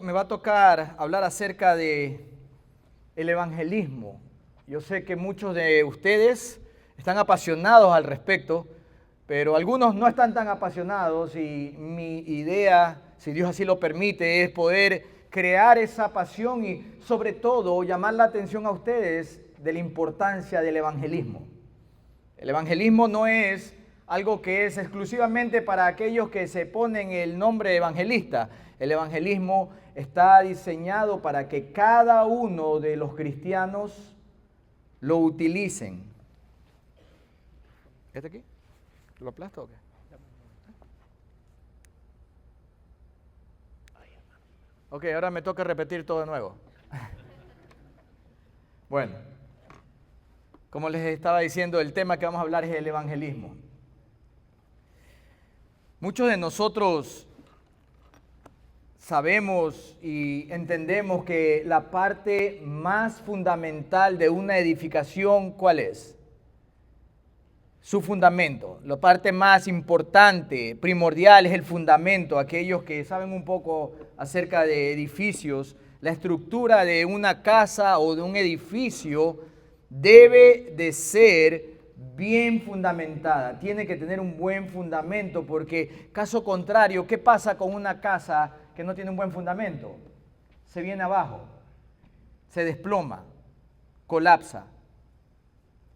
Me va a tocar hablar acerca de el evangelismo. Yo sé que muchos de ustedes están apasionados al respecto, pero algunos no están tan apasionados y mi idea, si Dios así lo permite, es poder crear esa pasión y sobre todo llamar la atención a ustedes de la importancia del evangelismo. El evangelismo no es algo que es exclusivamente para aquellos que se ponen el nombre de evangelista. El evangelismo está diseñado para que cada uno de los cristianos lo utilicen. ¿Este aquí? ¿Lo aplasto o qué? Ok, ahora me toca repetir todo de nuevo. Bueno, como les estaba diciendo, el tema que vamos a hablar es el evangelismo. Muchos de nosotros sabemos y entendemos que la parte más fundamental de una edificación, ¿cuál es? Su fundamento. La parte más importante, primordial, es el fundamento. Aquellos que saben un poco acerca de edificios, la estructura de una casa o de un edificio debe de ser bien fundamentada. Tiene que tener un buen fundamento porque, caso contrario, ¿qué pasa con una casa que no tiene un buen fundamento? Se viene abajo, se desploma, colapsa.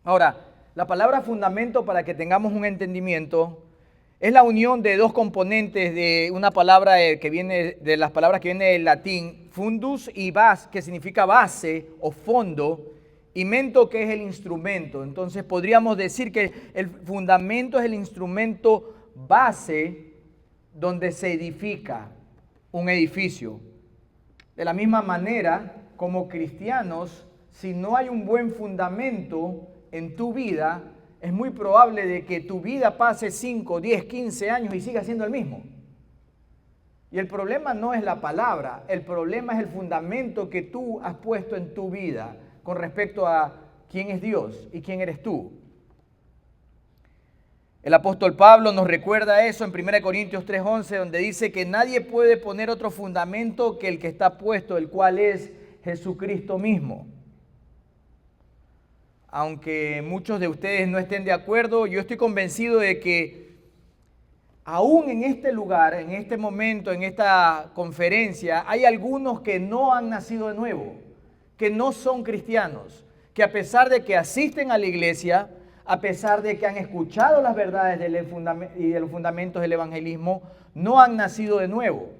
Ahora, la palabra fundamento, para que tengamos un entendimiento, es la unión de dos componentes de una palabra que viene de las palabras que viene del latín, fundus y vas, que significa base o fondo, y mento, que es el instrumento. Entonces podríamos decir que el fundamento es el instrumento base donde se edifica un edificio. De la misma manera, como cristianos, si no hay un buen fundamento en tu vida, es muy probable de que tu vida pase 5, 10, 15 años y siga siendo el mismo. Y el problema no es la palabra, el problema es el fundamento que tú has puesto en tu vida con respecto a quién es Dios y quién eres tú. El apóstol Pablo nos recuerda eso en 1 Corintios 3:11, donde dice que nadie puede poner otro fundamento que el que está puesto, el cual es Jesucristo mismo. Aunque muchos de ustedes no estén de acuerdo, yo estoy convencido de que aún en este lugar, en este momento, en esta conferencia, hay algunos que no han nacido de nuevo, que no son cristianos, que a pesar de que asisten a la iglesia, a pesar de que han escuchado las verdades y de los fundamentos del evangelismo, no han nacido de nuevo.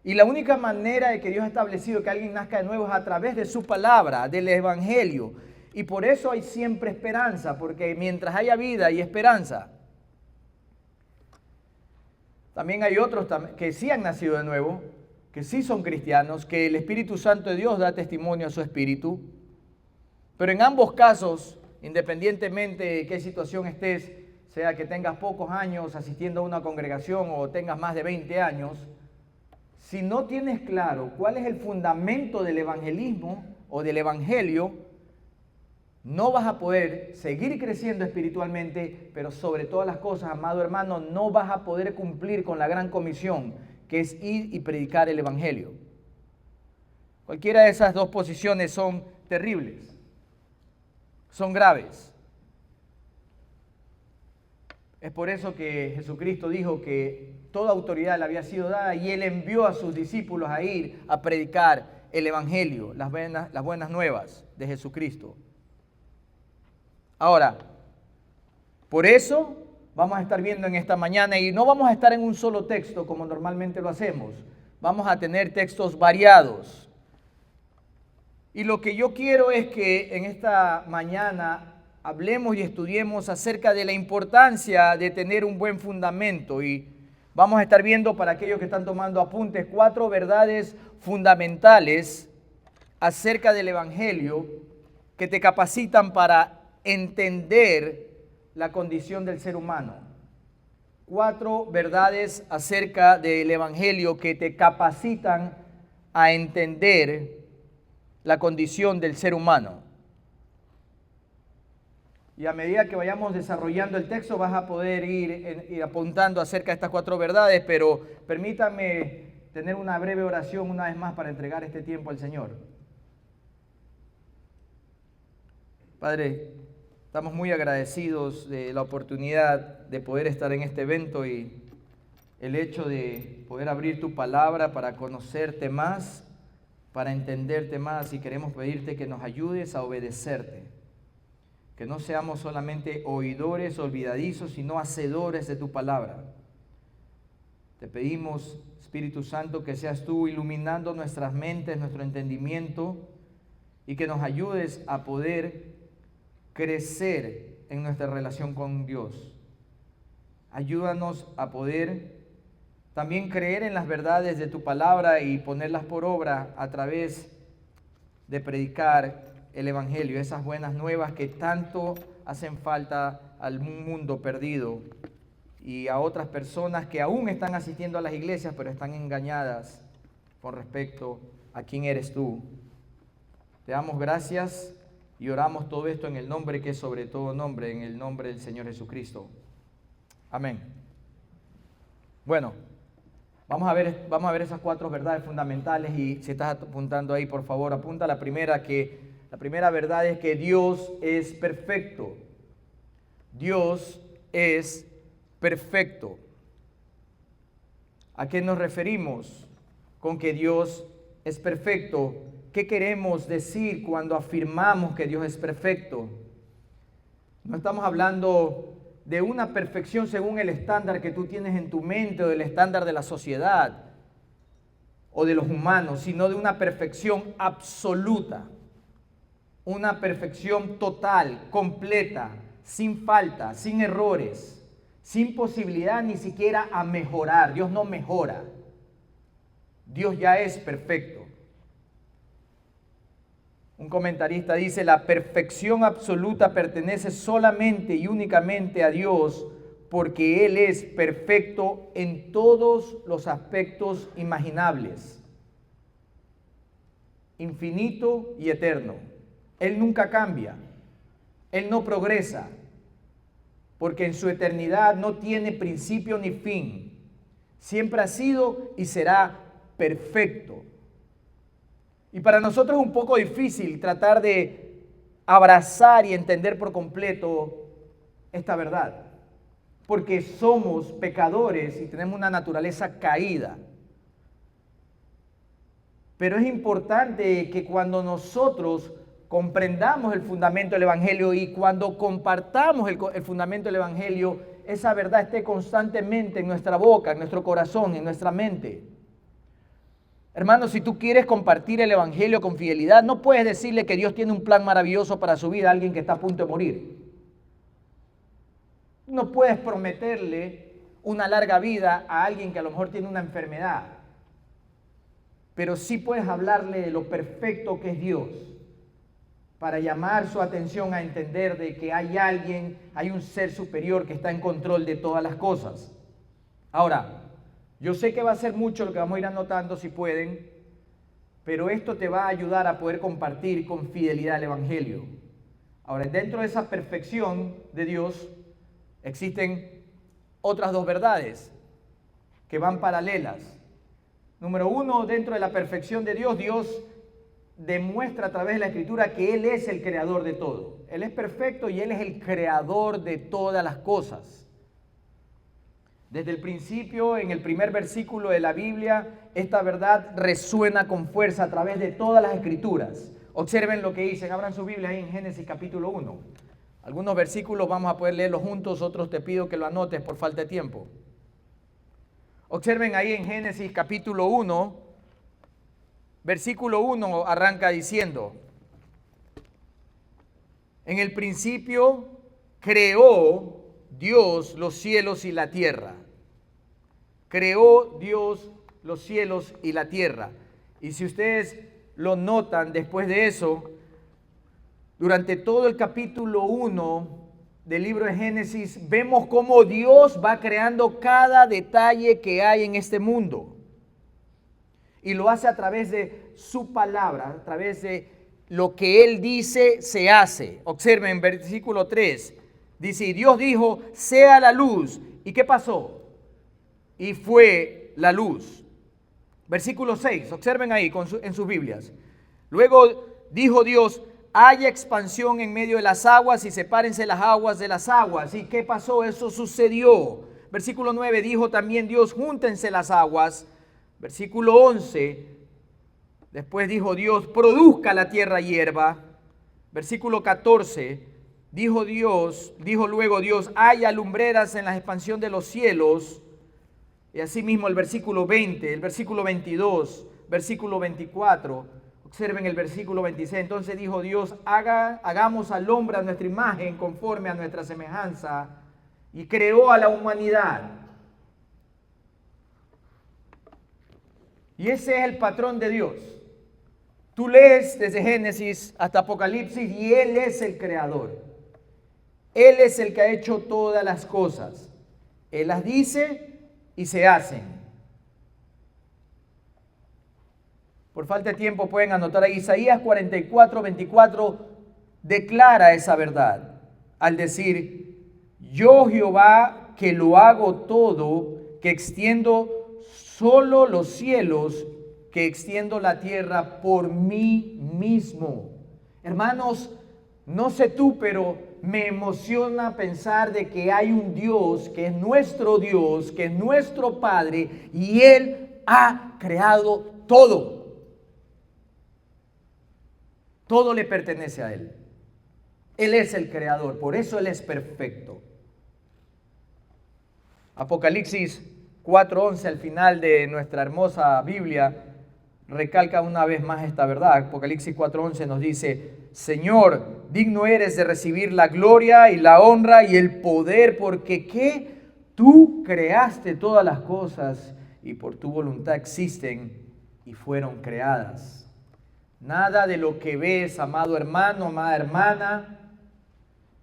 Y la única manera de que Dios ha establecido que alguien nazca de nuevo es a través de su palabra, del evangelio. Y por eso hay siempre esperanza, porque mientras haya vida hay esperanza. También hay otros que sí han nacido de nuevo, que sí son cristianos, que el Espíritu Santo de Dios da testimonio a su espíritu. Pero en ambos casos, independientemente de qué situación estés, sea que tengas pocos años asistiendo a una congregación o tengas más de 20 años, si no tienes claro cuál es el fundamento del evangelismo o del evangelio, no vas a poder seguir creciendo espiritualmente, pero sobre todas las cosas, amado hermano, no vas a poder cumplir con la gran comisión, que es ir y predicar el evangelio. Cualquiera de esas dos posiciones son terribles, son graves. Es por eso que Jesucristo dijo que toda autoridad le había sido dada y Él envió a sus discípulos a ir a predicar el evangelio, las buenas nuevas de Jesucristo. Ahora, por eso vamos a estar viendo en esta mañana, y no vamos a estar en un solo texto como normalmente lo hacemos, vamos a tener textos variados. Y lo que yo quiero es que en esta mañana hablemos y estudiemos acerca de la importancia de tener un buen fundamento, y vamos a estar viendo, para aquellos que están tomando apuntes, 4 verdades fundamentales acerca del evangelio que te capacitan para entender la condición del ser humano. 4 verdades acerca del evangelio que te capacitan a entender la condición del ser humano. Y a medida que vayamos desarrollando el texto vas a poder ir apuntando acerca de estas 4 verdades, pero permítanme tener una breve oración una vez más para entregar este tiempo al Señor. Padre, estamos muy agradecidos de la oportunidad de poder estar en este evento y el hecho de poder abrir tu palabra para conocerte más, para entenderte más, y queremos pedirte que nos ayudes a obedecerte. Que no seamos solamente oidores olvidadizos, sino hacedores de tu palabra. Te pedimos, Espíritu Santo, que seas tú iluminando nuestras mentes, nuestro entendimiento, y que nos ayudes a poder crecer en nuestra relación con Dios. Ayúdanos a poder también creer en las verdades de tu palabra y ponerlas por obra a través de predicar el Evangelio, esas buenas nuevas que tanto hacen falta al mundo perdido y a otras personas que aún están asistiendo a las iglesias, pero están engañadas con respecto a quién eres tú. Te damos gracias y oramos todo esto en el nombre que es sobre todo nombre, en el nombre del Señor Jesucristo. Amén. Bueno, vamos a ver esas 4 verdades fundamentales, y si estás apuntando ahí, por favor, apunta la primera verdad es que Dios es perfecto. Dios es perfecto. ¿A qué nos referimos con que Dios es perfecto? ¿Qué queremos decir cuando afirmamos que Dios es perfecto? No estamos hablando de una perfección según el estándar que tú tienes en tu mente o del estándar de la sociedad o de los humanos, sino de una perfección absoluta, una perfección total, completa, sin falta, sin errores, sin posibilidad ni siquiera a mejorar. Dios no mejora. Dios ya es perfecto. Un comentarista dice: la perfección absoluta pertenece solamente y únicamente a Dios, porque Él es perfecto en todos los aspectos imaginables, infinito y eterno. Él nunca cambia, Él no progresa, porque en su eternidad no tiene principio ni fin. Siempre ha sido y será perfecto. Y para nosotros es un poco difícil tratar de abrazar y entender por completo esta verdad, porque somos pecadores y tenemos una naturaleza caída. Pero es importante que cuando nosotros comprendamos el fundamento del Evangelio y cuando compartamos el fundamento del Evangelio, esa verdad esté constantemente en nuestra boca, en nuestro corazón, en nuestra mente. Hermanos, si tú quieres compartir el Evangelio con fidelidad, no puedes decirle que Dios tiene un plan maravilloso para su vida a alguien que está a punto de morir. No puedes prometerle una larga vida a alguien que a lo mejor tiene una enfermedad. Pero sí puedes hablarle de lo perfecto que es Dios, para llamar su atención a entender de que hay alguien, hay un ser superior que está en control de todas las cosas. Ahora, yo sé que va a ser mucho lo que vamos a ir anotando si pueden, pero esto te va a ayudar a poder compartir con fidelidad el Evangelio. Ahora, dentro de esa perfección de Dios existen otras 2 verdades que van paralelas. Número 1, dentro de la perfección de Dios, Dios demuestra a través de la Escritura que Él es el creador de todo. Él es perfecto y Él es el creador de todas las cosas. Desde el principio, en el primer versículo de la Biblia, esta verdad resuena con fuerza a través de todas las Escrituras. Observen lo que dicen, abran su Biblia ahí en Génesis capítulo 1. Algunos versículos vamos a poder leerlos juntos, otros te pido que lo anotes por falta de tiempo. Observen ahí en Génesis capítulo 1, versículo 1 arranca diciendo: en el principio creó Dios los cielos y la tierra. Creó Dios los cielos y la tierra. Y si ustedes lo notan después de eso, durante todo el capítulo 1 del libro de Génesis, vemos cómo Dios va creando cada detalle que hay en este mundo. Y lo hace a través de su palabra, a través de lo que Él dice, se hace. Observen en versículo 3. Dice, y Dios dijo, sea la luz. ¿Y qué pasó? Y fue la luz. Versículo 6, observen ahí en sus Biblias. Luego dijo Dios, haya expansión en medio de las aguas y sepárense las aguas de las aguas. ¿Y qué pasó? Eso sucedió. Versículo 9, dijo también Dios, júntense las aguas. Versículo 11, después dijo Dios, produzca la tierra hierba. Versículo 14, dijo luego Dios, haya lumbreras en la expansión de los cielos. Y asimismo el versículo 20, el versículo 22, versículo 24. Observen el versículo 26. Entonces dijo Dios, hagamos al hombre a nuestra imagen, conforme a nuestra semejanza. Y creó a la humanidad. Y ese es el patrón de Dios. Tú lees desde Génesis hasta Apocalipsis y Él es el creador. Él es el que ha hecho todas las cosas. Él las dice y se hacen. Por falta de tiempo pueden anotar ahí. Isaías 44, 24 declara esa verdad al decir, yo Jehová que lo hago todo, que extiendo solo los cielos, que extiendo la tierra por mí mismo. Hermanos, no sé tú, pero me emociona pensar de que hay un Dios, que es nuestro Dios, que es nuestro Padre, y Él ha creado todo. Todo le pertenece a Él. Él es el creador, por eso Él es perfecto. Apocalipsis 4:11 al final de nuestra hermosa Biblia recalca una vez más esta verdad. Apocalipsis 4:11 nos dice, Señor, digno eres de recibir la gloria y la honra y el poder, porque ¿qué? Tú creaste todas las cosas y por tu voluntad existen y fueron creadas. Nada de lo que ves, amado hermano, amada hermana,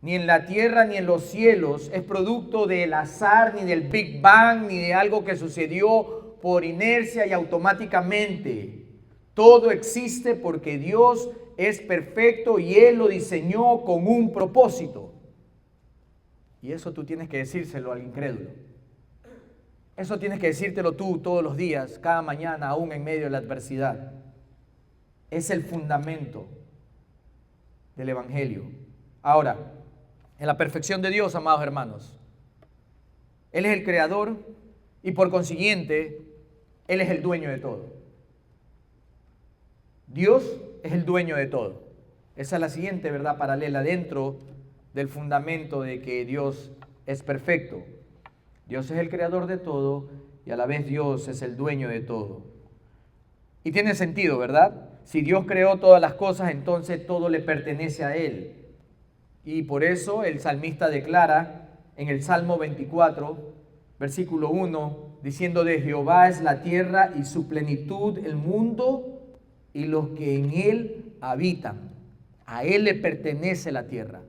ni en la tierra ni en los cielos, es producto del azar, ni del Big Bang, ni de algo que sucedió por inercia y automáticamente. Todo existe porque Dios es perfecto y Él lo diseñó con un propósito. Y eso tú tienes que decírselo al incrédulo. Eso tienes que decírtelo tú todos los días, cada mañana, aún en medio de la adversidad. Es el fundamento del Evangelio. Ahora, en la perfección de Dios, amados hermanos, Él es el creador y por consiguiente, Él es el dueño de todo. Dios es el dueño de todo. Esa es la siguiente verdad paralela dentro del fundamento de que Dios es perfecto. Dios es el creador de todo y a la vez Dios es el dueño de todo. Y tiene sentido, ¿verdad? Si Dios creó todas las cosas, entonces todo le pertenece a Él. Y por eso el salmista declara en el Salmo 24, versículo 1, diciendo de Jehová es la tierra y su plenitud, el mundo y los que en él habitan. A Él le pertenece la tierra,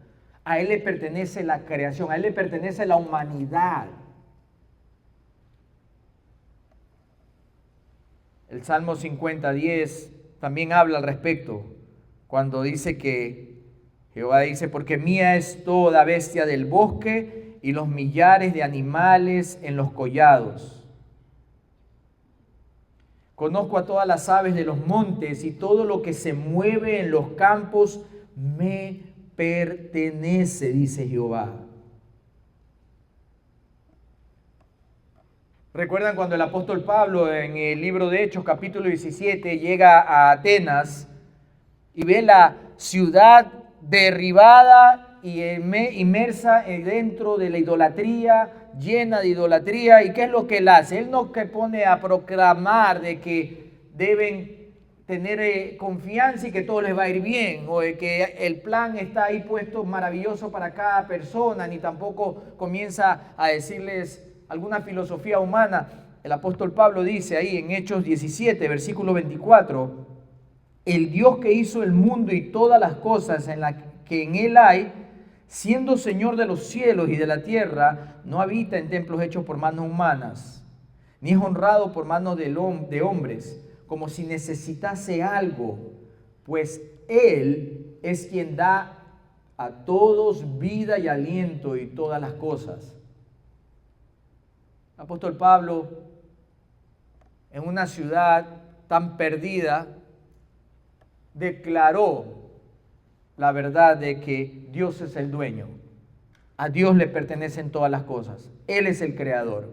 a Él le pertenece la creación, a Él le pertenece la humanidad. El Salmo 50:10 también habla al respecto, cuando dice que Jehová dice, porque mía es toda bestia del bosque y los millares de animales en los collados. Conozco a todas las aves de los montes y todo lo que se mueve en los campos me pertenece, dice Jehová. ¿Recuerdan cuando el apóstol Pablo en el libro de Hechos, capítulo 17, llega a Atenas y ve la ciudad derribada y inmersa dentro de la idolatría, llena de idolatría? ¿Y qué es lo que él hace? Él no que pone a proclamar de que deben tener confianza y que todo les va a ir bien, o de que el plan está ahí puesto maravilloso para cada persona, ni tampoco comienza a decirles alguna filosofía humana. El apóstol Pablo dice ahí en Hechos 17, versículo 24, el Dios que hizo el mundo y todas las cosas que en él hay, siendo Señor de los cielos y de la tierra, no habita en templos hechos por manos humanas, ni es honrado por manos de hombres, como si necesitase algo, pues Él es quien da a todos vida y aliento y todas las cosas. El apóstol Pablo, en una ciudad tan perdida, declaró la verdad de que Dios es el dueño. A Dios le pertenecen todas las cosas. Él es el creador.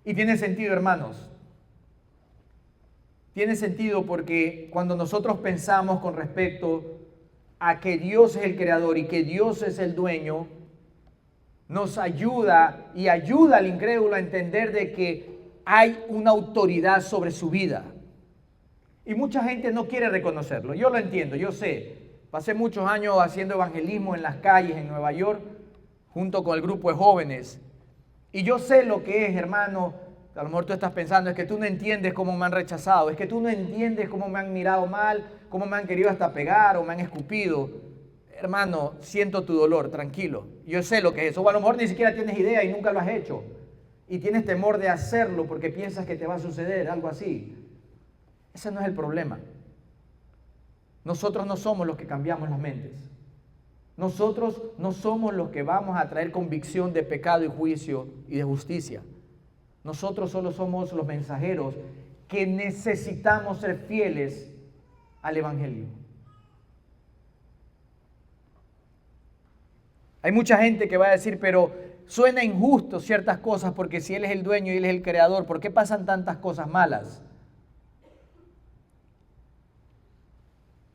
Y tiene sentido, hermanos. Tiene sentido porque cuando nosotros pensamos con respecto a que Dios es el creador y que Dios es el dueño, nos ayuda y ayuda al incrédulo a entender de que hay una autoridad sobre su vida. Y mucha gente no quiere reconocerlo. Yo lo entiendo, yo sé. Pasé muchos años haciendo evangelismo en las calles en Nueva York, junto con el grupo de jóvenes. Y yo sé lo que es, hermano. A lo mejor tú estás pensando, es que tú no entiendes cómo me han rechazado, es que tú no entiendes cómo me han mirado mal, cómo me han querido hasta pegar o me han escupido. Hermano, siento tu dolor, tranquilo. Yo sé lo que es eso. O a lo mejor ni siquiera tienes idea y nunca lo has hecho. Y tienes temor de hacerlo porque piensas que te va a suceder algo así. Ese no es el problema. Nosotros no somos los que cambiamos las mentes. Nosotros no somos los que vamos a traer convicción de pecado y juicio y de justicia. Nosotros solo somos los mensajeros que necesitamos ser fieles al Evangelio. Hay mucha gente que va a decir, pero suena injusto ciertas cosas porque si Él es el dueño y Él es el creador, ¿por qué pasan tantas cosas malas?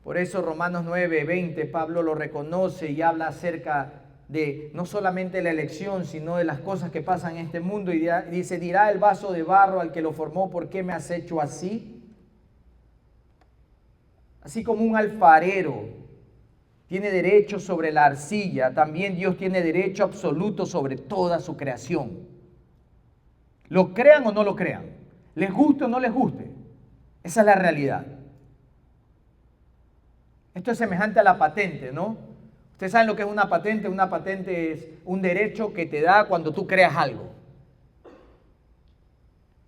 Por eso Romanos 9:20, Pablo lo reconoce y habla acerca de no solamente la elección, sino de las cosas que pasan en este mundo. Y dice, dirá el vaso de barro al que lo formó, ¿por qué me has hecho así? Así como un alfarero tiene derecho sobre la arcilla, también Dios tiene derecho absoluto sobre toda su creación. Lo crean o no lo crean, les guste o no les guste, esa es la realidad. Esto es semejante a la patente, ¿no? Ustedes saben lo que es una patente. Una patente es un derecho que te da cuando tú creas algo.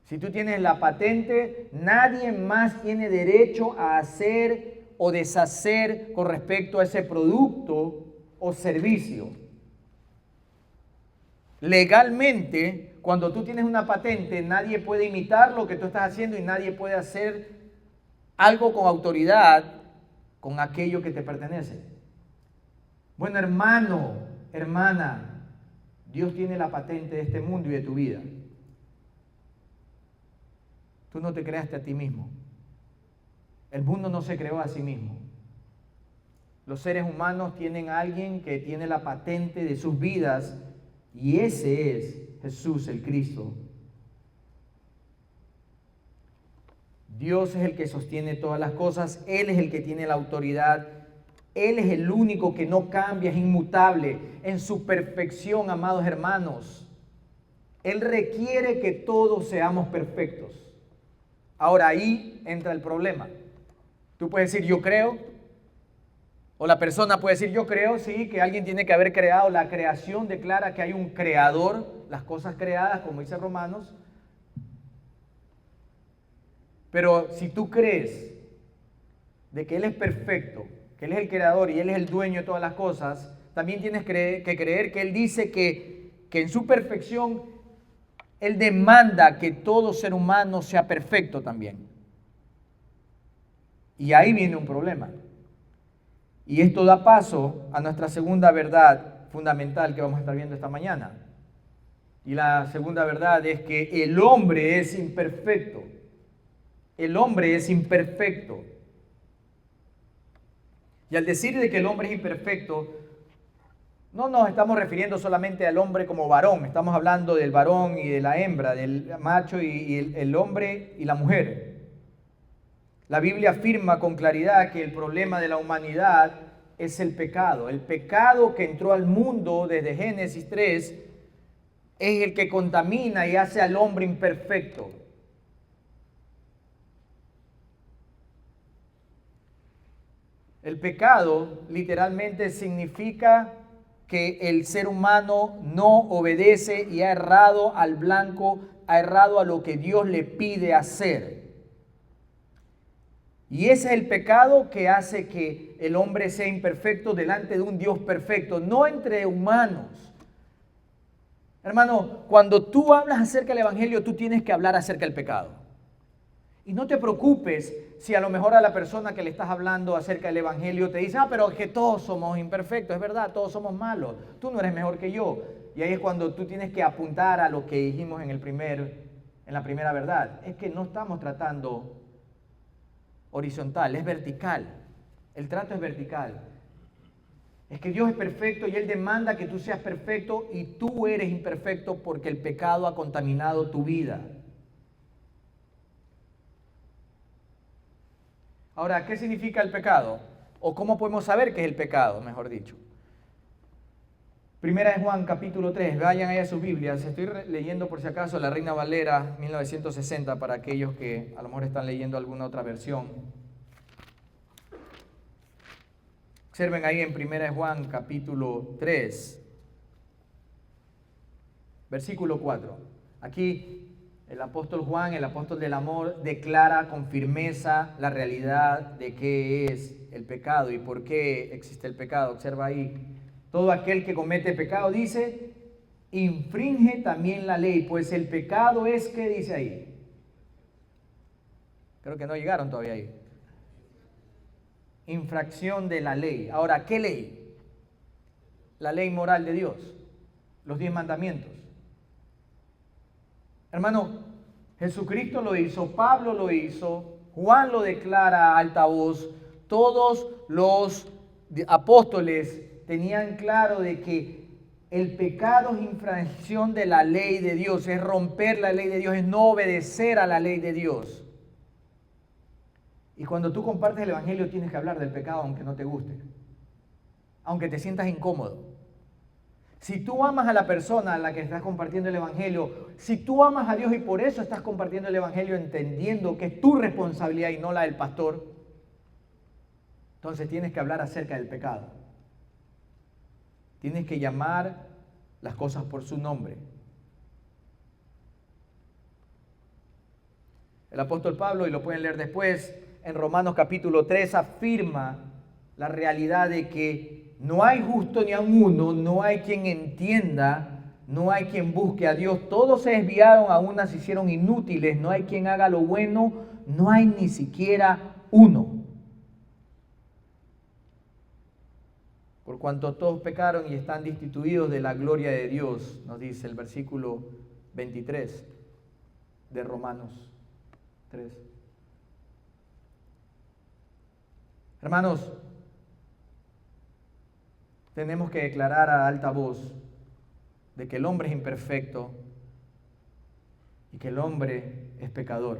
Si tú tienes la patente, nadie más tiene derecho a hacer o deshacer con respecto a ese producto o servicio. Legalmente, cuando tú tienes una patente, nadie puede imitar lo que tú estás haciendo y nadie puede hacer algo con autoridad con aquello que te pertenece. Bueno, hermano, hermana, Dios tiene la patente de este mundo y de tu vida. Tú no te creaste a ti mismo. El mundo no se creó a sí mismo. Los seres humanos tienen a alguien que tiene la patente de sus vidas y ese es Jesús el Cristo. Dios es el que sostiene todas las cosas, Él es el que tiene la autoridad, Él es el único que no cambia, es inmutable en su perfección, amados hermanos. Él requiere que todos seamos perfectos. Ahora ahí entra el problema. Tú puedes decir yo creo, o la persona puede decir yo creo, sí, que alguien tiene que haber creado. La creación declara que hay un creador, las cosas creadas, como dice Romanos. Pero si tú crees de que Él es perfecto, que Él es el creador y Él es el dueño de todas las cosas, también tienes que creer que Él dice que en su perfección Él demanda que todo ser humano sea perfecto también. Y ahí viene un problema. Y esto da paso a nuestra segunda verdad fundamental que vamos a estar viendo esta mañana. Y la segunda verdad es que el hombre es imperfecto. El hombre es imperfecto. Y al decir de que el hombre es imperfecto, no nos estamos refiriendo solamente al hombre como varón. Estamos hablando del varón y de la hembra, del macho y el hombre y la mujer. La Biblia afirma con claridad que el problema de la humanidad es el pecado. El pecado que entró al mundo desde Génesis 3 es el que contamina y hace al hombre imperfecto. El pecado literalmente significa que el ser humano no obedece y ha errado al blanco, ha errado a lo que Dios le pide hacer. Y ese es el pecado que hace que el hombre sea imperfecto delante de un Dios perfecto, no entre humanos. Hermano, cuando tú hablas acerca del Evangelio, tú tienes que hablar acerca del pecado. Y no te preocupes si a lo mejor a la persona que le estás hablando acerca del Evangelio te dice, pero es que todos somos imperfectos, es verdad, todos somos malos, tú no eres mejor que yo. Y ahí es cuando tú tienes que apuntar a lo que dijimos en la primera verdad. Es que no estamos tratando horizontal, es vertical. El trato es vertical. Es que Dios es perfecto y Él demanda que tú seas perfecto y tú eres imperfecto porque el pecado ha contaminado tu vida. Ahora, ¿qué significa el pecado? ¿O cómo podemos saber qué es el pecado, mejor dicho? Primera de Juan, capítulo 3. Vayan ahí a sus Biblias. Estoy leyendo por si acaso la Reina Valera 1960 para aquellos que a lo mejor están leyendo alguna otra versión. Observen ahí en Primera de Juan, capítulo 3, versículo 4. Aquí el apóstol Juan, el apóstol del amor, declara con firmeza la realidad de qué es el pecado y por qué existe el pecado. Observa ahí. Todo aquel que comete pecado, dice, infringe también la ley, pues el pecado es, ¿qué dice ahí? Creo que no llegaron todavía ahí. Infracción de la ley. Ahora, ¿qué ley? La ley moral de Dios, los 10 mandamientos. Hermano, Jesucristo lo hizo, Pablo lo hizo, Juan lo declara a alta voz, todos los apóstoles tenían claro de que el pecado es infracción de la ley de Dios, es romper la ley de Dios, es no obedecer a la ley de Dios. Y cuando tú compartes el Evangelio tienes que hablar del pecado aunque no te guste, aunque te sientas incómodo. Si tú amas a la persona a la que estás compartiendo el Evangelio, si tú amas a Dios y por eso estás compartiendo el Evangelio entendiendo que es tu responsabilidad y no la del pastor, entonces tienes que hablar acerca del pecado. Tienes que llamar las cosas por su nombre. El apóstol Pablo, y lo pueden leer después, en Romanos capítulo 3 afirma la realidad de que no hay justo ni aun uno, no hay quien entienda, no hay quien busque a Dios. Todos se desviaron, a unas se hicieron inútiles, no hay quien haga lo bueno, no hay ni siquiera uno. Por cuanto todos pecaron y están destituidos de la gloria de Dios, nos dice el versículo 23 de Romanos 3. Hermanos, tenemos que declarar a alta voz de que el hombre es imperfecto y que el hombre es pecador.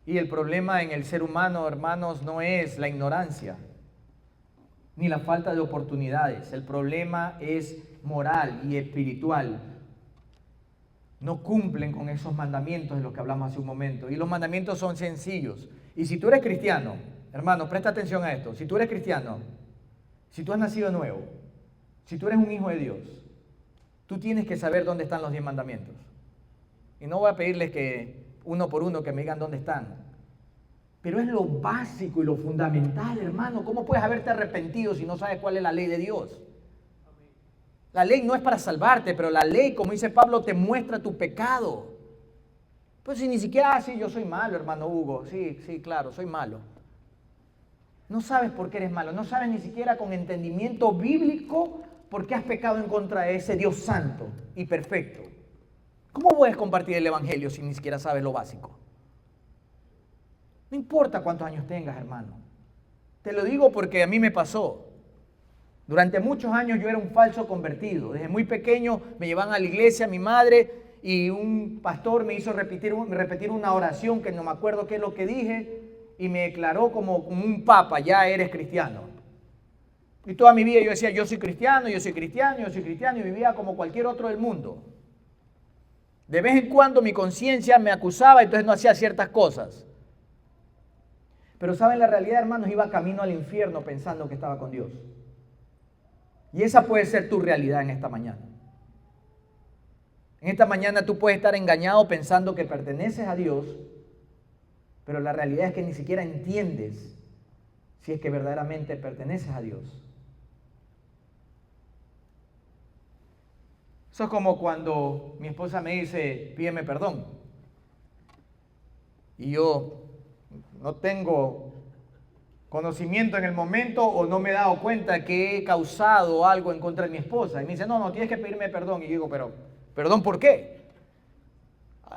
Y el problema en el ser humano, hermanos, no es la ignorancia ni la falta de oportunidades. El problema es moral y espiritual. No cumplen con esos mandamientos de los que hablamos hace un momento. Y los mandamientos son sencillos. Y si tú eres cristiano, hermano, presta atención a esto. Si tú eres cristiano, si tú has nacido nuevo, si tú eres un hijo de Dios, tú tienes que saber dónde están los 10 mandamientos. Y no voy a pedirles que uno por uno que me digan dónde están. Pero es lo básico y lo fundamental, hermano. ¿Cómo puedes haberte arrepentido si no sabes cuál es la ley de Dios? La ley no es para salvarte, pero la ley, como dice Pablo, te muestra tu pecado. Pues si ni siquiera, sí, yo soy malo, hermano Hugo. Sí, claro, soy malo. No sabes por qué eres malo. No sabes ni siquiera con entendimiento bíblico por qué has pecado en contra de ese Dios santo y perfecto. ¿Cómo puedes compartir el Evangelio si ni siquiera sabes lo básico? No importa cuántos años tengas, hermano. Te lo digo porque a mí me pasó. Durante muchos años yo era un falso convertido. Desde muy pequeño me llevaban a la iglesia, mi madre, y un pastor me hizo repetir una oración que no me acuerdo qué es lo que dije, y me declaró como un papa, ya eres cristiano. Y toda mi vida yo decía, yo soy cristiano, yo soy cristiano, yo soy cristiano, y vivía como cualquier otro del mundo. De vez en cuando mi conciencia me acusaba, entonces no hacía ciertas cosas. Pero saben la realidad, hermanos, iba camino al infierno pensando que estaba con Dios. Y esa puede ser tu realidad en esta mañana. En esta mañana tú puedes estar engañado pensando que perteneces a Dios, pero la realidad es que ni siquiera entiendes si es que verdaderamente perteneces a Dios. Eso es como cuando mi esposa me dice, pídeme perdón. Y yo no tengo conocimiento en el momento o no me he dado cuenta que he causado algo en contra de mi esposa. Y me dice, no, tienes que pedirme perdón. Y yo digo, pero, ¿perdón por qué?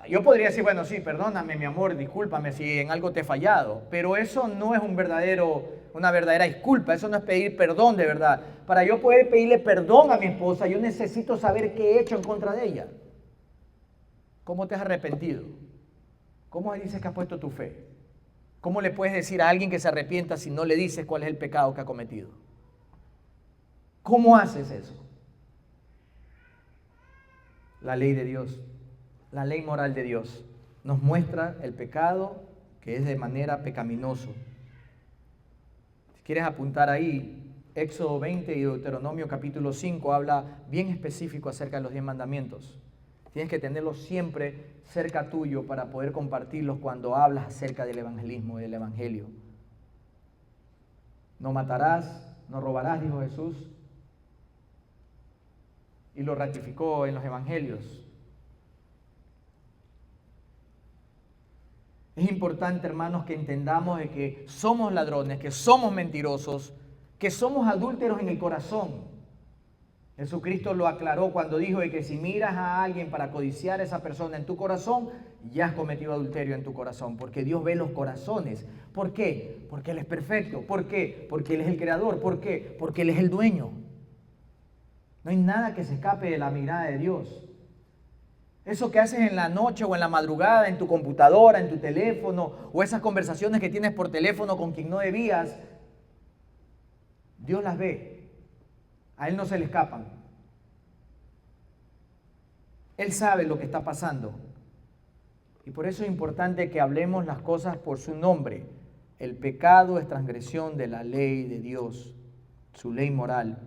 Yo podría decir, bueno, sí, perdóname, mi amor, discúlpame si en algo te he fallado. Pero eso no es una verdadera disculpa. Eso no es pedir perdón de verdad. Para yo poder pedirle perdón a mi esposa, yo necesito saber qué he hecho en contra de ella. ¿Cómo te has arrepentido? ¿Cómo dices que has puesto tu fe? ¿Cómo le puedes decir a alguien que se arrepienta si no le dices cuál es el pecado que ha cometido? ¿Cómo haces eso? La ley de Dios, la ley moral de Dios, nos muestra el pecado que es de manera pecaminoso. Si quieres apuntar ahí, Éxodo 20 y Deuteronomio capítulo 5 habla bien específico acerca de los 10 mandamientos. Tienes que tenerlos siempre cerca tuyo para poder compartirlos cuando hablas acerca del evangelismo y del evangelio. No matarás, no robarás, dijo Jesús. Y lo ratificó en los evangelios. Es importante, hermanos, que entendamos de que somos ladrones, que somos mentirosos, que somos adúlteros en el corazón. Jesucristo lo aclaró cuando dijo de que si miras a alguien para codiciar a esa persona en tu corazón, ya has cometido adulterio en tu corazón, porque Dios ve los corazones. ¿Por qué? Porque Él es perfecto. ¿Por qué? Porque Él es el creador. ¿Por qué? Porque Él es el dueño. No hay nada que se escape de la mirada de Dios. Eso que haces en la noche o en la madrugada, en tu computadora, en tu teléfono, o esas conversaciones que tienes por teléfono con quien no debías, Dios las ve. A Él no se le escapan. Él sabe lo que está pasando. Y por eso es importante que hablemos las cosas por su nombre. El pecado es transgresión de la ley de Dios, su ley moral,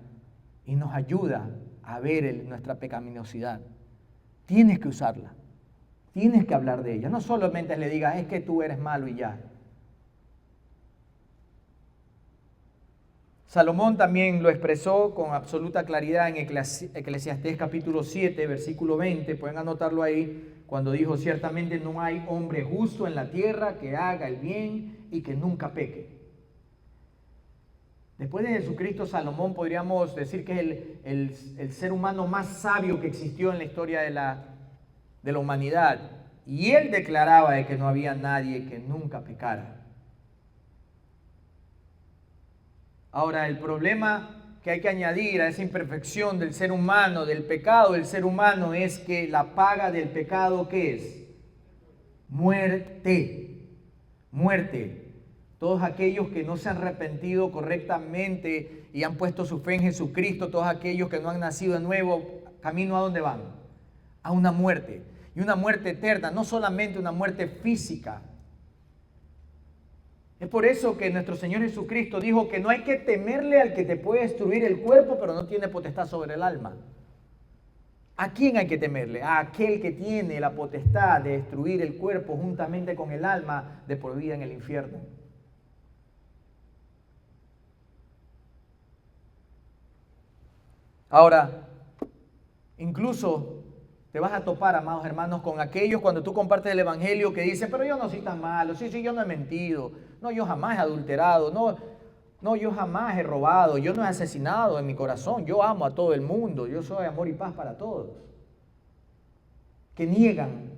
y nos ayuda a ver nuestra pecaminosidad. Tienes que usarla. Tienes que hablar de ella. No solamente le digas, es que tú eres malo y ya. Salomón también lo expresó con absoluta claridad en Eclesiastés capítulo 7, versículo 20. Pueden anotarlo ahí, cuando dijo, ciertamente no hay hombre justo en la tierra que haga el bien y que nunca peque. Después de Jesucristo, Salomón podríamos decir que es el ser humano más sabio que existió en la historia de la humanidad. Y él declaraba de que no había nadie que nunca pecara. Ahora, el problema que hay que añadir a esa imperfección del ser humano, del pecado del ser humano, es que la paga del pecado, ¿qué es? Muerte. Muerte. Todos aquellos que no se han arrepentido correctamente y han puesto su fe en Jesucristo, todos aquellos que no han nacido de nuevo, ¿camino a dónde van? A una muerte. Y una muerte eterna, no solamente una muerte física. Es por eso que nuestro Señor Jesucristo dijo que no hay que temerle al que te puede destruir el cuerpo, pero no tiene potestad sobre el alma. ¿A quién hay que temerle? A aquel que tiene la potestad de destruir el cuerpo juntamente con el alma de por vida en el infierno. Ahora, incluso te vas a topar, amados hermanos, con aquellos cuando tú compartes el evangelio que dicen, pero yo no soy tan malo, sí, yo no he mentido, no, yo jamás he adulterado, no, yo jamás he robado, yo no he asesinado en mi corazón, yo amo a todo el mundo, yo soy amor y paz para todos. Que niegan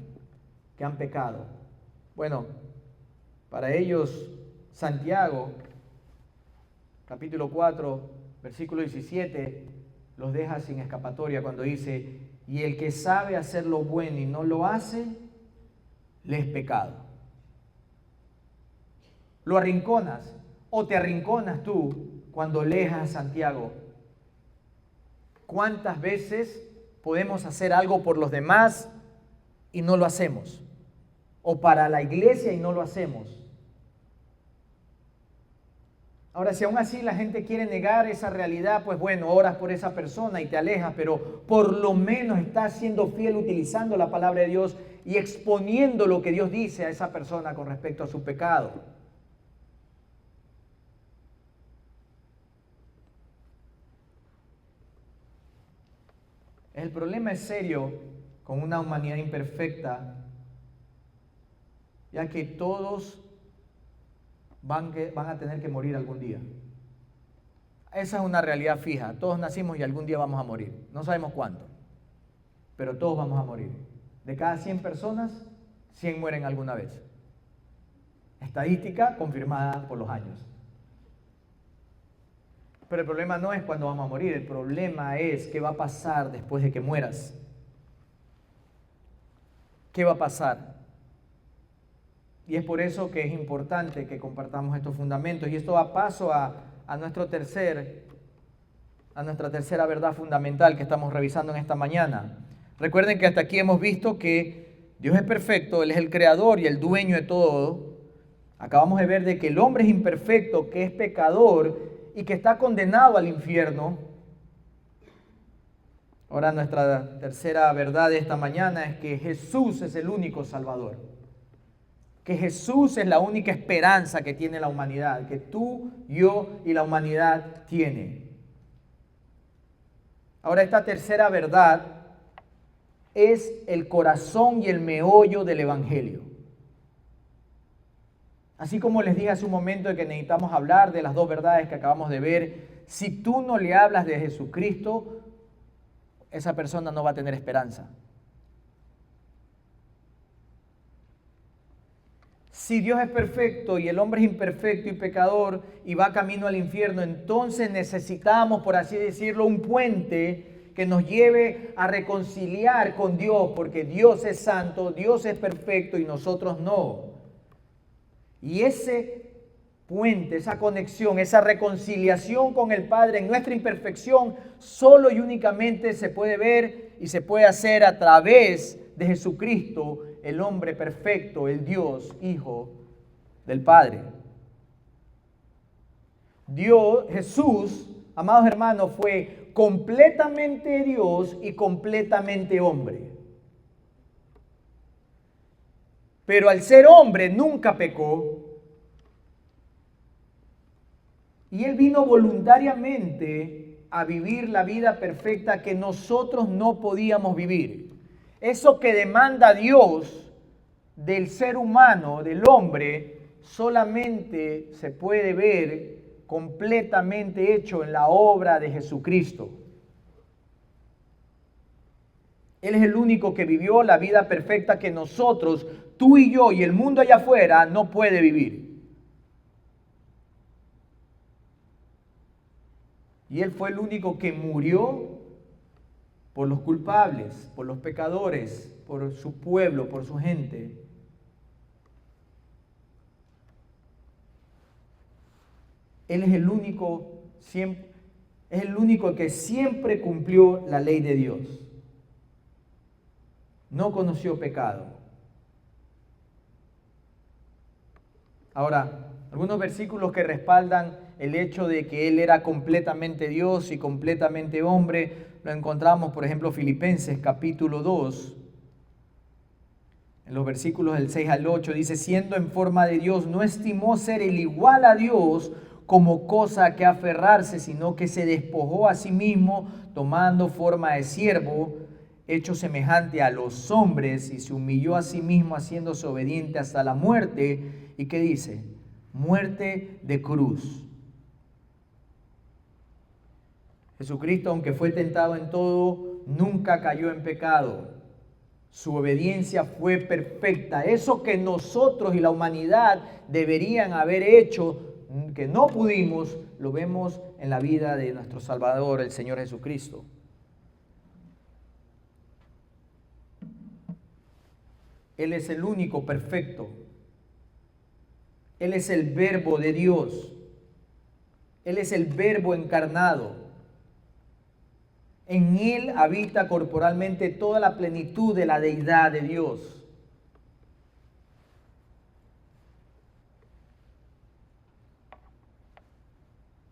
que han pecado. Bueno, para ellos, Santiago, capítulo 4, versículo 17, los deja sin escapatoria cuando dice, y el que sabe hacer lo bueno y no lo hace, le es pecado. Lo arrinconas o te arrinconas tú cuando lees a Santiago. ¿Cuántas veces podemos hacer algo por los demás y no lo hacemos? O para la iglesia y no lo hacemos. Ahora, si aún así la gente quiere negar esa realidad, pues bueno, oras por esa persona y te alejas, pero por lo menos estás siendo fiel utilizando la palabra de Dios y exponiendo lo que Dios dice a esa persona con respecto a su pecado. El problema es serio con una humanidad imperfecta, ya que todos van a tener que morir algún día. Esa es una realidad fija. Todos nacimos y algún día vamos a morir. No sabemos cuándo, pero todos vamos a morir. De cada 100 personas, 100 mueren alguna vez. Estadística confirmada por los años. Pero el problema no es cuándo vamos a morir, el problema es qué va a pasar después de que mueras. ¿Qué va a pasar? Y es por eso que es importante que compartamos estos fundamentos. Y esto da paso a nuestra tercera verdad fundamental que estamos revisando en esta mañana. Recuerden que hasta aquí hemos visto que Dios es perfecto, Él es el creador y el dueño de todo. Acabamos de ver de que el hombre es imperfecto, que es pecador y que está condenado al infierno. Ahora nuestra tercera verdad de esta mañana es que Jesús es el único Salvador. Que Jesús es la única esperanza que tiene la humanidad, que tú, yo y la humanidad tiene. Ahora esta tercera verdad es el corazón y el meollo del Evangelio. Así como les dije hace un momento de que necesitamos hablar de las dos verdades que acabamos de ver, si tú no le hablas de Jesucristo, esa persona no va a tener esperanza. Si Dios es perfecto y el hombre es imperfecto y pecador y va camino al infierno, entonces necesitamos, por así decirlo, un puente que nos lleve a reconciliar con Dios, porque Dios es santo, Dios es perfecto y nosotros no. Y ese puente, esa conexión, esa reconciliación con el Padre en nuestra imperfección, solo y únicamente se puede ver y se puede hacer a través de Jesucristo, el hombre perfecto, el Dios, Hijo del Padre. Dios, Jesús, amados hermanos, fue completamente Dios y completamente hombre. Pero al ser hombre nunca pecó. Y Él vino voluntariamente a vivir la vida perfecta que nosotros no podíamos vivir. Eso que demanda Dios del ser humano, del hombre, solamente se puede ver completamente hecho en la obra de Jesucristo. Él es el único que vivió la vida perfecta que nosotros, tú y yo y el mundo allá afuera no puede vivir. Y Él fue el único que murió por los culpables, por los pecadores, por su pueblo, por su gente. Él es el único que siempre cumplió la ley de Dios. No conoció pecado. Ahora, algunos versículos que respaldan el hecho de que Él era completamente Dios y completamente hombre, lo encontramos, por ejemplo, Filipenses capítulo 2, en los versículos del 6 al 8, dice, siendo en forma de Dios, no estimó ser el igual a Dios como cosa a que aferrarse, sino que se despojó a sí mismo, tomando forma de siervo, hecho semejante a los hombres, y se humilló a sí mismo, haciéndose obediente hasta la muerte. ¿Y qué dice? Muerte de cruz. Jesucristo, aunque fue tentado en todo, nunca cayó en pecado. Su obediencia fue perfecta. Eso que nosotros y la humanidad deberían haber hecho, que no pudimos, lo vemos en la vida de nuestro Salvador, el Señor Jesucristo. Él es el único perfecto. Él es el Verbo de Dios. Él es el Verbo encarnado. En Él habita corporalmente toda la plenitud de la deidad de Dios.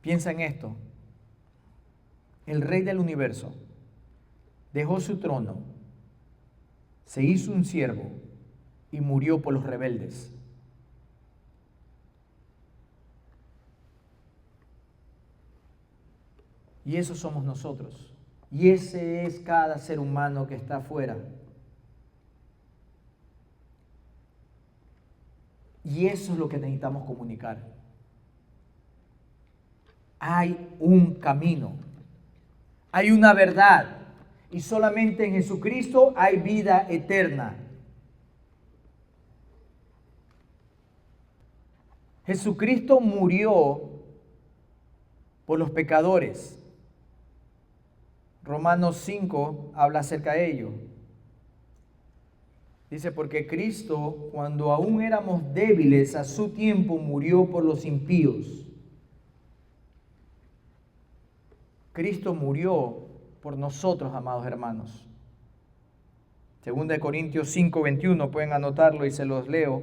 Piensa en esto. El Rey del universo dejó su trono, se hizo un siervo y murió por los rebeldes. Y eso somos nosotros. Y ese es cada ser humano que está afuera. Y eso es lo que necesitamos comunicar. Hay un camino, hay una verdad, y solamente en Jesucristo hay vida eterna. Jesucristo murió por los pecadores. Romanos 5 habla acerca de ello. Dice, porque Cristo, cuando aún éramos débiles, a su tiempo murió por los impíos. Cristo murió por nosotros, amados hermanos. Segunda de Corintios 5:21, pueden anotarlo y se los leo.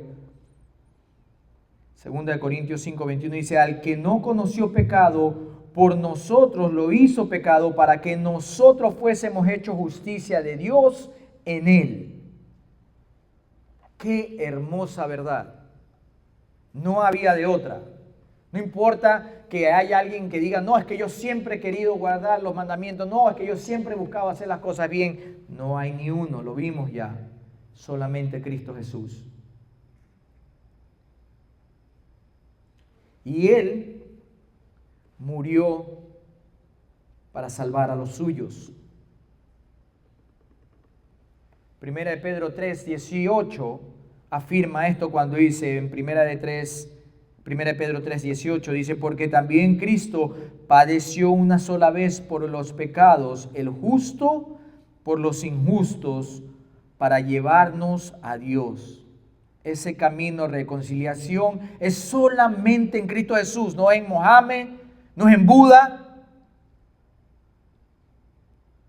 Segunda de Corintios 5:21 dice, al que no conoció pecado, por nosotros lo hizo pecado, para que nosotros fuésemos hechos justicia de Dios en él. Qué hermosa verdad. No había de otra. No importa que haya alguien que diga, no, es que yo siempre he querido guardar los mandamientos, no, es que yo siempre he buscado hacer las cosas bien. No hay ni uno, lo vimos ya. Solamente Cristo Jesús. Y Él murió para salvar a los suyos. Primera de Pedro 3:18 afirma esto cuando dice en Primera de Pedro 3:18 dice, porque también Cristo padeció una sola vez por los pecados, el justo por los injustos, para llevarnos a Dios. Ese camino de reconciliación es solamente en Cristo Jesús, no en Mohammed, no es en Buda.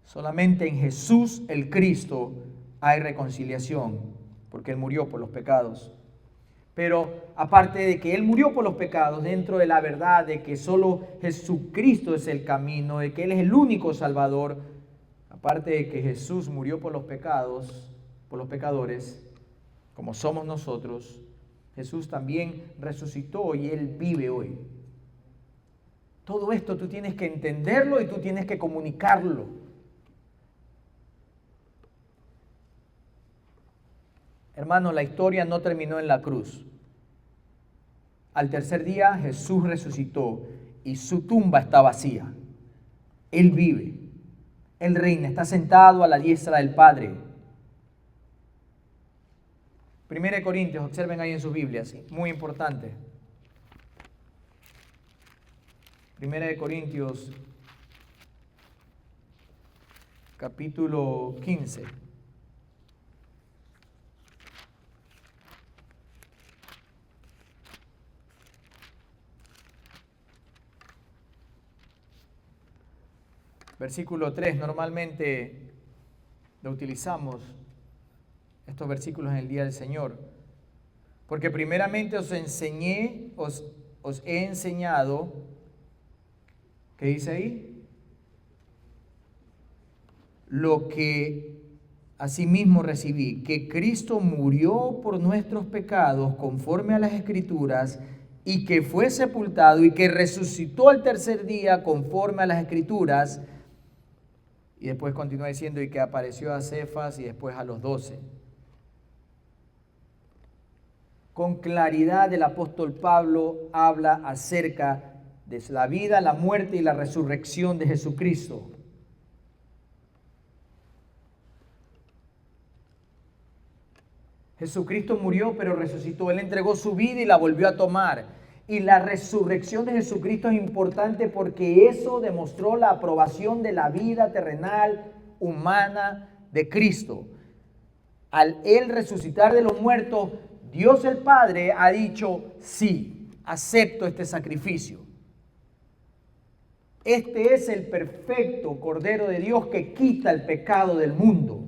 Solamente en Jesús el Cristo hay reconciliación, porque Él murió por los pecados. Pero aparte de que Él murió por los pecados, dentro de la verdad de que solo Jesucristo es el camino, de que Él es el único Salvador, aparte de que Jesús murió por los pecados, por los pecadores, como somos nosotros, Jesús también resucitó y Él vive hoy. Todo esto tú tienes que entenderlo y tú tienes que comunicarlo. Hermanos, la historia no terminó en la cruz. Al tercer día Jesús resucitó y su tumba está vacía. Él vive, Él reina, está sentado a la diestra del Padre. Primera de Corintios, observen ahí en sus Biblias, ¿sí? Muy importante. Primera de Corintios, capítulo 15. Versículo 3, normalmente lo utilizamos, estos versículos en el día del Señor, porque primeramente os he enseñado, ¿qué dice ahí? Lo que asimismo recibí, que Cristo murió por nuestros pecados conforme a las Escrituras, y que fue sepultado y que resucitó al tercer día conforme a las Escrituras. Y después continúa diciendo, y que apareció a Cefas y después a los 12. Con claridad el apóstol Pablo habla acerca de la vida, la muerte y la resurrección de Jesucristo. Jesucristo murió, pero resucitó. Él entregó su vida y la volvió a tomar. Y la resurrección de Jesucristo es importante porque eso demostró la aprobación de la vida terrenal, humana de Cristo. Al Él resucitar de los muertos, Dios el Padre ha dicho, sí, acepto este sacrificio. Este es el perfecto Cordero de Dios que quita el pecado del mundo.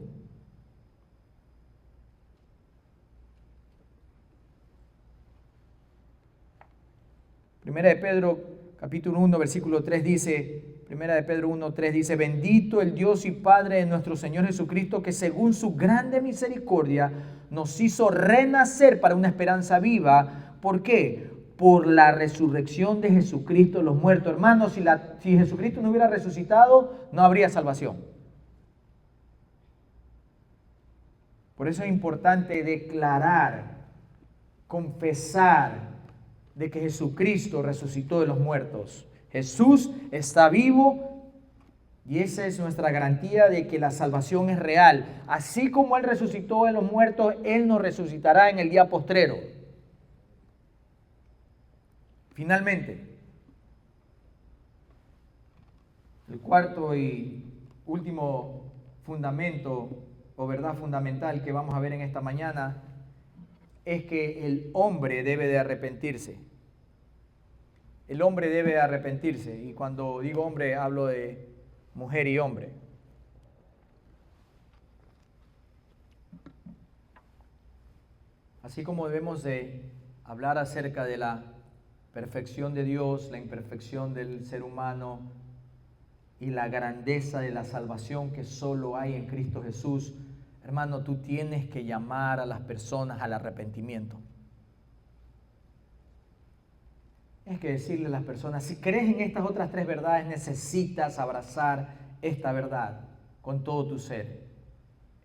Primera de Pedro, capítulo 1, versículo 3 dice, Primera de Pedro 1, 3 dice, bendito el Dios y Padre de nuestro Señor Jesucristo, que según su grande misericordia nos hizo renacer para una esperanza viva. ¿Por qué? por la resurrección de Jesucristo de los muertos. Hermanos, si Jesucristo no hubiera resucitado, no habría salvación. Por eso es importante declarar, confesar de que Jesucristo resucitó de los muertos. Jesús está vivo y esa es nuestra garantía de que la salvación es real. Así como Él resucitó de los muertos, Él nos resucitará en el día postrero. Finalmente, el cuarto y último fundamento o verdad fundamental que vamos a ver en esta mañana es que el hombre debe de arrepentirse. El hombre debe de arrepentirse. Y cuando digo hombre, hablo de mujer y hombre. Así como debemos de hablar acerca de la perfección de Dios, la imperfección del ser humano y la grandeza de la salvación que solo hay en Cristo Jesús, hermano, tú tienes que llamar a las personas al arrepentimiento. Tienes que decirle a las personas, si crees en estas otras tres verdades, necesitas abrazar esta verdad con todo tu ser.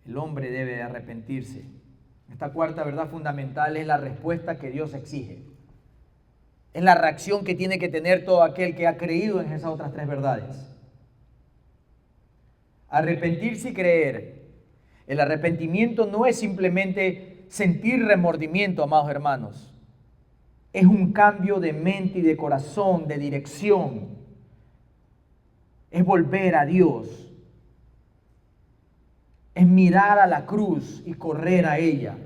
El hombre debe de arrepentirse. Esta cuarta verdad fundamental es la respuesta que Dios exige. Es la reacción que tiene que tener todo aquel que ha creído en esas otras tres verdades. Arrepentirse y creer. El arrepentimiento no es simplemente sentir remordimiento, amados hermanos. Es un cambio de mente y de corazón, de dirección. Es volver a Dios. Es mirar a la cruz y correr a ella.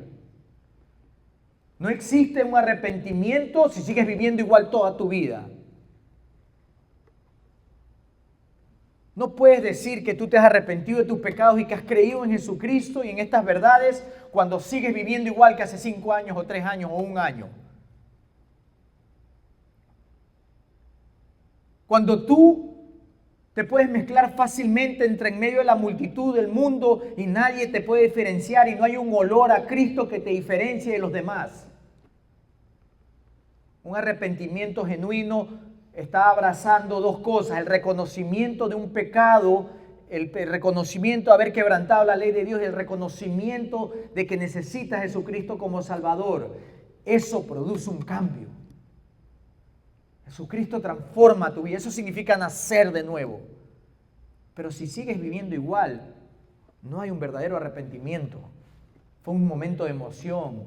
No existe un arrepentimiento si sigues viviendo igual toda tu vida. No puedes decir que tú te has arrepentido de tus pecados y que has creído en Jesucristo y en estas verdades cuando sigues viviendo igual que hace 5 años o 3 años o 1 año. Cuando tú te puedes mezclar fácilmente entre en medio de la multitud del mundo y nadie te puede diferenciar y no hay un olor a Cristo que te diferencie de los demás. Un arrepentimiento genuino está abrazando dos cosas: el reconocimiento de un pecado, el reconocimiento de haber quebrantado la ley de Dios y el reconocimiento de que necesitas a Jesucristo como Salvador. Eso produce un cambio. Jesucristo transforma tu vida. Eso significa nacer de nuevo. Pero si sigues viviendo igual, no hay un verdadero arrepentimiento. Fue un momento de emoción.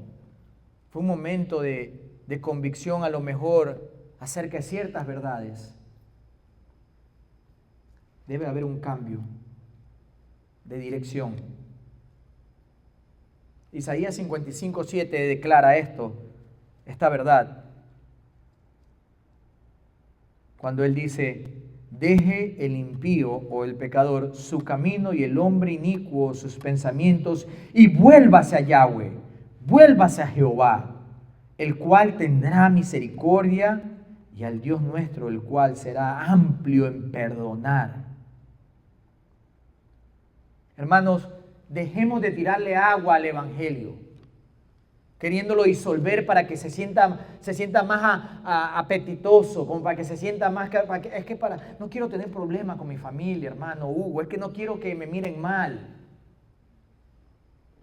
Fue un momento de convicción a lo mejor acerca de ciertas verdades. Debe haber un cambio de dirección. Isaías 55:7 declara esta verdad. Cuando él dice, deje el impío o el pecador su camino y el hombre inicuo sus pensamientos y vuélvase a Yahweh, vuélvase a Jehová, el cual tendrá misericordia, y al Dios nuestro, el cual será amplio en perdonar. Hermanos, dejemos de tirarle agua al Evangelio, queriéndolo disolver para que se sienta más apetitoso, como para que se sienta más... no quiero tener problemas con mi familia, hermano Hugo, es que no quiero que me miren mal.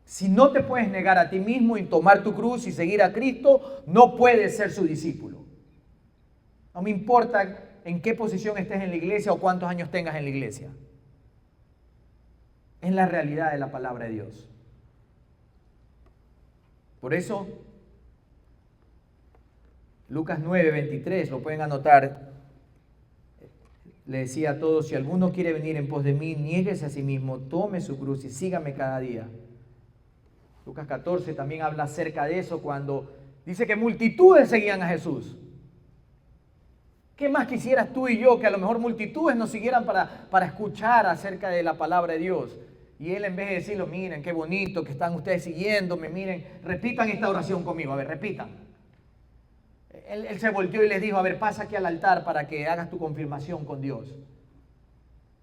Si no te puedes negar a ti mismo y tomar tu cruz y seguir a Cristo, no puedes ser su discípulo. No me importa en qué posición estés en la iglesia o cuántos años tengas en la iglesia. Es la realidad de la palabra de Dios. Por eso, Lucas 9:23, lo pueden anotar, le decía a todos, si alguno quiere venir en pos de mí, niéguese a sí mismo, tome su cruz y sígame cada día. Lucas 14 también habla acerca de eso cuando dice que multitudes seguían a Jesús. ¿Qué más quisieras tú y yo que a lo mejor multitudes nos siguieran para escuchar acerca de la palabra de Dios? Y él, en vez de decirlo, miren qué bonito que están ustedes siguiéndome, miren, repitan esta oración conmigo, a ver, repitan. Él se volteó y les dijo, a ver, pasa aquí al altar para que hagas tu confirmación con Dios.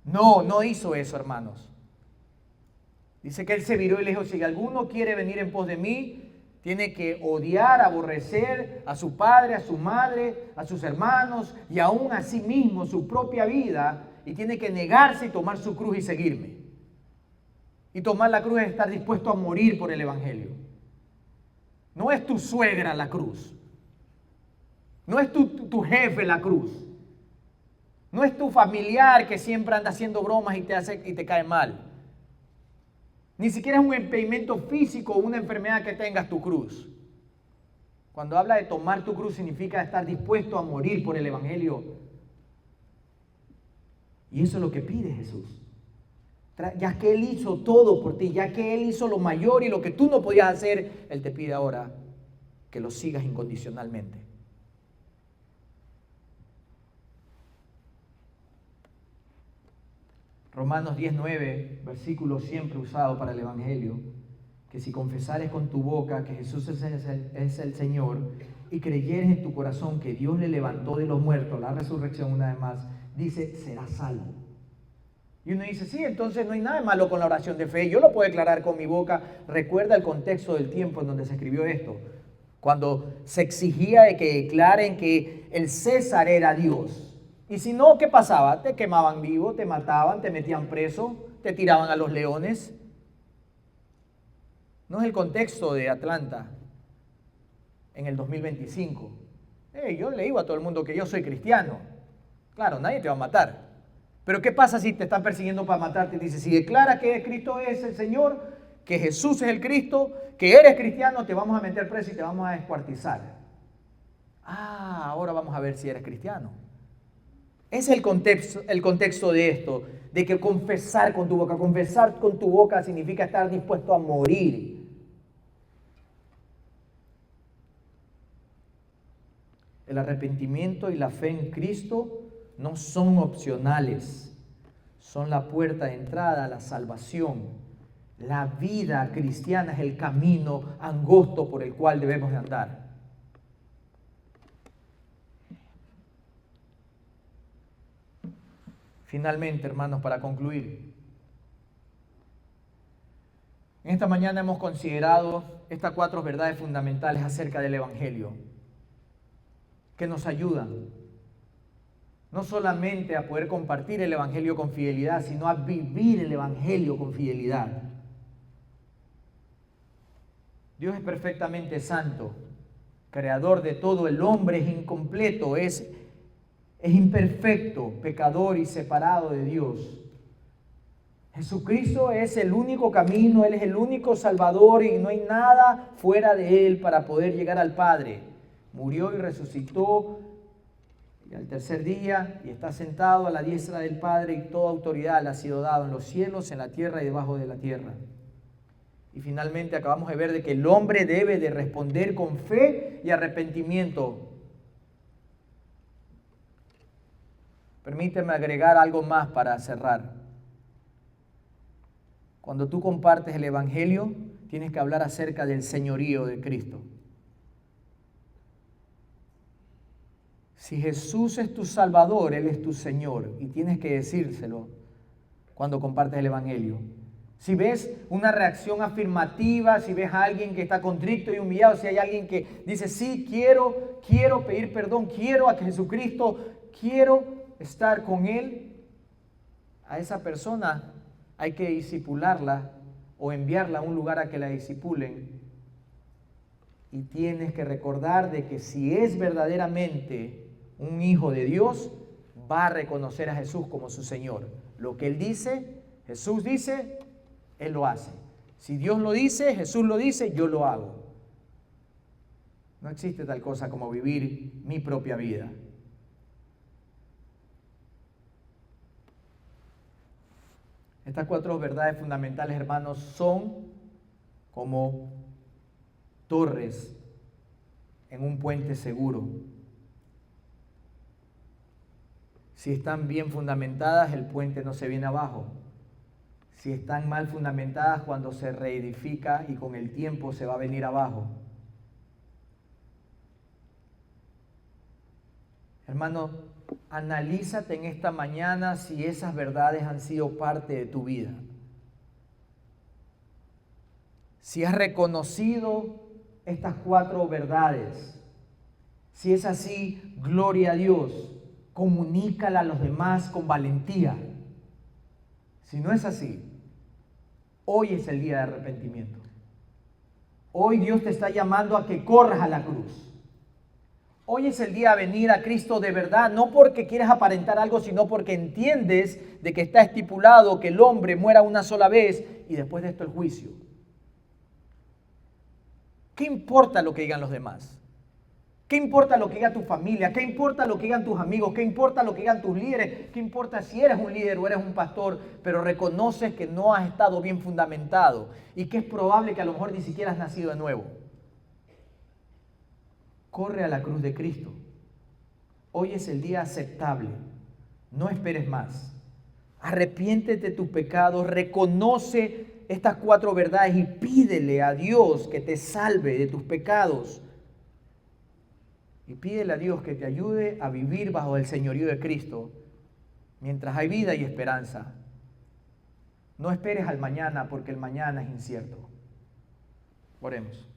No hizo eso, hermanos. Dice que él se viró y le dijo, si alguno quiere venir en pos de mí, Tiene que odiar, aborrecer a su padre, a su madre, a sus hermanos y aún a sí mismo, su propia vida. Y tiene que negarse y tomar su cruz y seguirme. Y tomar la cruz es estar dispuesto a morir por el Evangelio. No es tu suegra la cruz. No es tu jefe la cruz. No es tu familiar que siempre anda haciendo bromas y te cae mal. Ni siquiera es un impedimento físico o una enfermedad que tengas tu cruz. Cuando habla de tomar tu cruz significa estar dispuesto a morir por el Evangelio. Y eso es lo que pide Jesús. Ya que Él hizo todo por ti, ya que Él hizo lo mayor y lo que tú no podías hacer, Él te pide ahora que lo sigas incondicionalmente. Romanos 10:9, versículo siempre usado para el Evangelio, que si confesares con tu boca que Jesús es el Señor y creyeres en tu corazón que Dios le levantó de los muertos, la resurrección una vez más, dice, serás salvo. Y uno dice, sí, entonces no hay nada de malo con la oración de fe. Yo lo puedo declarar con mi boca. Recuerda el contexto del tiempo en donde se escribió esto. Cuando se exigía de que declaren que el César era Dios. Y si no, ¿qué pasaba? Te quemaban vivo, te mataban, te metían preso, te tiraban a los leones. No es el contexto de Atlanta en el 2025. Yo le digo a todo el mundo que yo soy cristiano. Claro, nadie te va a matar. Pero ¿qué pasa si te están persiguiendo para matarte? Dice, si declaras que Cristo es el Señor, que Jesús es el Cristo, que eres cristiano, te vamos a meter preso y te vamos a descuartizar. Ahora vamos a ver si eres cristiano. Ese es el contexto de esto, de que confesar con tu boca significa estar dispuesto a morir. El arrepentimiento y la fe en Cristo no son opcionales, son la puerta de entrada a la salvación. La vida cristiana es el camino angosto por el cual debemos de andar. Finalmente, hermanos, para concluir, en esta mañana hemos considerado estas 4 verdades fundamentales acerca del Evangelio, que nos ayudan no solamente a poder compartir el Evangelio con fidelidad, sino a vivir el Evangelio con fidelidad. Dios es perfectamente santo, creador de todo. El hombre es incompleto, es imperfecto, pecador y separado de Dios. Jesucristo es el único camino, Él es el único Salvador y no hay nada fuera de Él para poder llegar al Padre. Murió y resucitó y al tercer día y está sentado a la diestra del Padre y toda autoridad le ha sido dado en los cielos, en la tierra y debajo de la tierra. Y finalmente acabamos de ver de que el hombre debe de responder con fe y arrepentimiento. Permíteme agregar algo más para cerrar. Cuando tú compartes el Evangelio, tienes que hablar acerca del señorío de Cristo. Si Jesús es tu Salvador, Él es tu Señor y tienes que decírselo cuando compartes el Evangelio. Si ves una reacción afirmativa, si ves a alguien que está contrito y humillado, si hay alguien que dice, sí, quiero pedir perdón, quiero a Jesucristo, quiero estar con Él, a esa persona hay que discipularla o enviarla a un lugar a que la discipulen. Y tienes que recordar de que si es verdaderamente un hijo de Dios, va a reconocer a Jesús como su Señor. Lo que Él dice, Jesús dice, Él lo hace. Si Dios lo dice, Jesús lo dice, yo lo hago. No existe tal cosa como vivir mi propia vida. Estas 4 verdades fundamentales, hermanos, son como torres en un puente seguro. Si están bien fundamentadas, el puente no se viene abajo. Si están mal fundamentadas, cuando se reedifica y con el tiempo se va a venir abajo. Hermano, analízate en esta mañana si esas verdades han sido parte de tu vida. Si has reconocido estas 4 verdades. Si es así, gloria a Dios, comunícala a los demás con valentía. Si no es así, hoy es el día de arrepentimiento. Hoy Dios te está llamando a que corras a la cruz. Hoy es el día de venir a Cristo de verdad, no porque quieres aparentar algo, sino porque entiendes de que está estipulado que el hombre muera una sola vez y después de esto el juicio. ¿Qué importa lo que digan los demás? ¿Qué importa lo que diga tu familia? ¿Qué importa lo que digan tus amigos? ¿Qué importa lo que digan tus líderes? ¿Qué importa si eres un líder o eres un pastor, pero reconoces que no has estado bien fundamentado y que es probable que a lo mejor ni siquiera has nacido de nuevo? Corre a la cruz de Cristo. Hoy es el día aceptable. No esperes más. Arrepiéntete de tus pecados, reconoce estas 4 verdades y pídele a Dios que te salve de tus pecados. Y pídele a Dios que te ayude a vivir bajo el señorío de Cristo mientras hay vida y esperanza. No esperes al mañana porque el mañana es incierto. Oremos.